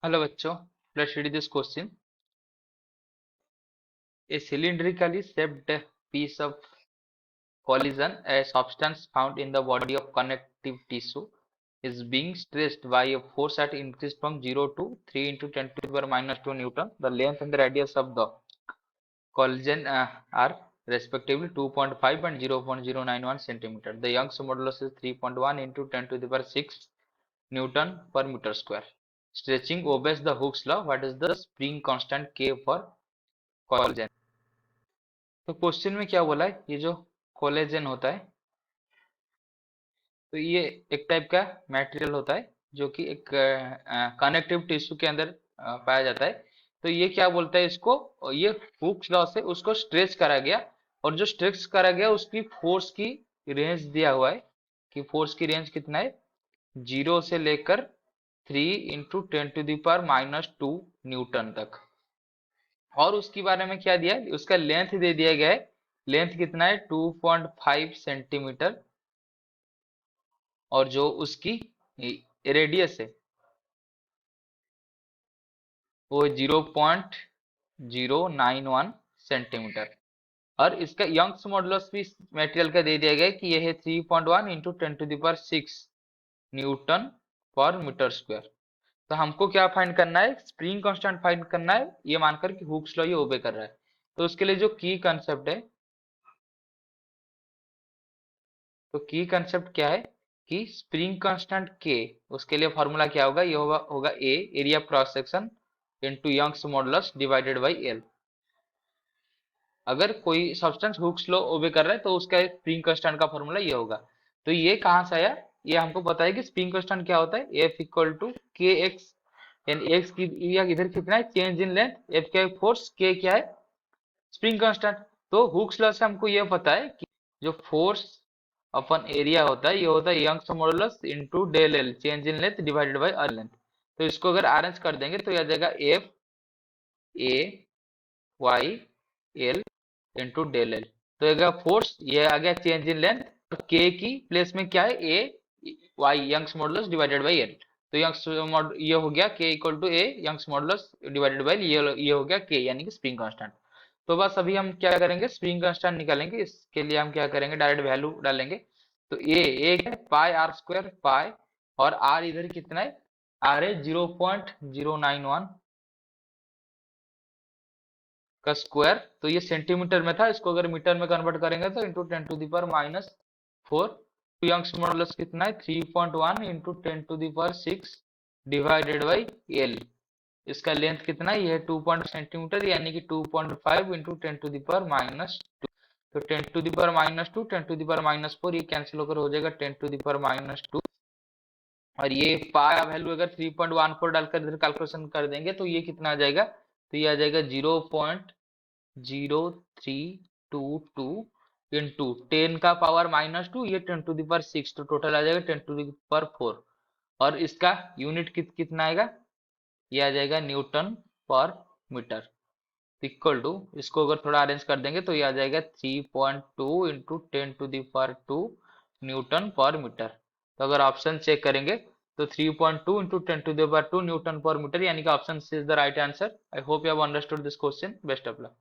Hello bachcho, let's read this question. A cylindrically shaped piece of collision, a substance found in the body of connective tissue, is being stressed by a force that increased from 0 to 3 into 10 to the power minus 2 Newton. The length and the radius of the collision are respectively 2.5 and 0.091 centimeter. The Young's modulus is 3.1 into 10 to the power 6 Newton per meter square. Stretching obeys the Hooke's law. What is the spring constant K for collision? तो question में क्या बोला है, ये जो collagen होता है तो ये एक टाइप का मटेरियल होता है जो कि एक कनेक्टिव टिश्यू के अंदर पाया जाता है। तो ये क्या बोलता है, इसको ये हुक्स लॉ से उसको स्ट्रेच करा गया और जो स्ट्रेच करा गया उसकी फोर्स की रेंज दिया हुआ है कि फोर्स की रेंज कितना है, 0 से लेकर 3 into 10 to the power minus 2 newton तक। और उसके बारे में क्या दिया है, उसका लेंथ दे दिया गया है। लेंथ कितना है, 2.5 सेंटीमीटर, और जो उसकी रेडियस है वो 0.091 सेंटीमीटर। और इसका यंग्स मॉडुलस भी मटेरियल का दे दिया गया है कि यह है 3.1 into 10 to the power 6 newton पर मीटर स्क्वायर। तो हमको क्या फाइंड करना है, स्प्रिंग कांस्टेंट फाइंड करना है, ये मानकर कि हुक्स लॉ ये ओबे कर रहा है। तो उसके लिए जो की कंसेप्ट है, तो की कंसेप्ट क्या है कि स्प्रिंग कांस्टेंट के, उसके लिए फॉर्मूला क्या होगा, ये होगा A area cross section into Young's modulus divided by L. अगर कोई सब्सटेंस हुक्स लॉ ओबे कर रहा है तो उसका स्प्रिंग कांस्टेंट का फॉर्मूला ये होगा। तो ये कहां से आया, ये हमको पता है कि स्प्रिंग कांस्टेंट क्या होता है, एफ इक्वल टू के एक्स। एंड एक्स की इधर कितना है, चेंज इन लेंथ, एफ क्या है फोर्स, के क्या है स्प्रिंग कांस्टेंट। तो हुक्स लॉ से हमको ये पता है कि जो फोर्स अपन एरिया होता है ये होता है Young's modulus into del l, change in length divided by r length. तो इसको अगर अरेंज कर देंगे तो यह आ जाएगा f a y l into del l. तो अगर फोर्स ये आ गया चेंज इन लेंथ, और के की प्लेस में क्या है, A Y Young's modulus divided by L. तो यंग्स ये हो गया के equal to A Young's modulus divided by ये हो गया के, यानी कि स्प्रिंग कांस्टेंट। तो बस अभी हम क्या करेंगे, स्प्रिंग कांस्टेंट निकालेंगे। इसके लिए हम क्या करेंगे, डायरेक्ट वैल्यू डालेंगे। तो ए क्या है, पाई आर स्क्वायर पाई, और आर इधर कितना है, आर है 0.091 का स्क्वायर। तो ये सेंटीमीटर में था, इसको अगर मीटर में कन्वर्ट करेंगे तो into 10 to the power minus 4। Young's modulus कितना है, 3.1 into 10 to the power 6 divided by l. इसका लेंथ कितना है, ये है 2 सेंटीमीटर, यानी कि 2.5 into 10 to the power minus 2। तो 10 to the power minus 2, 10 to the power minus 4, ये कैंसिल होकर हो जाएगा 10 टू द पावर माइनस 2। और ये पाया वैल्यू अगर 3.14 डालकर इधर कैलकुलेशन कर देंगे तो ये कितना आ जाएगा, तो ये आ जाएगा 0.0322 इंटू 10 का पावर माइनस 2, ये 10 टू द पावर 6, तो टोटल आ जाएगा 10 टू द पावर 4। और इसका यूनिट कितना आएगा, ये आ जाएगा न्यूटन पर मीटर। इक्वल टू, इसको अगर थोड़ा अरेंज कर देंगे तो ये आ जाएगा 3.2 into 10 to the power 2 newton पर मीटर। तो अगर ऑप्शन चेक करेंगे तो 3.2 into 10 to the power 2 newton पर मीटर, यानी कि option C is the right answer. I hope you have understood this question. Best of luck.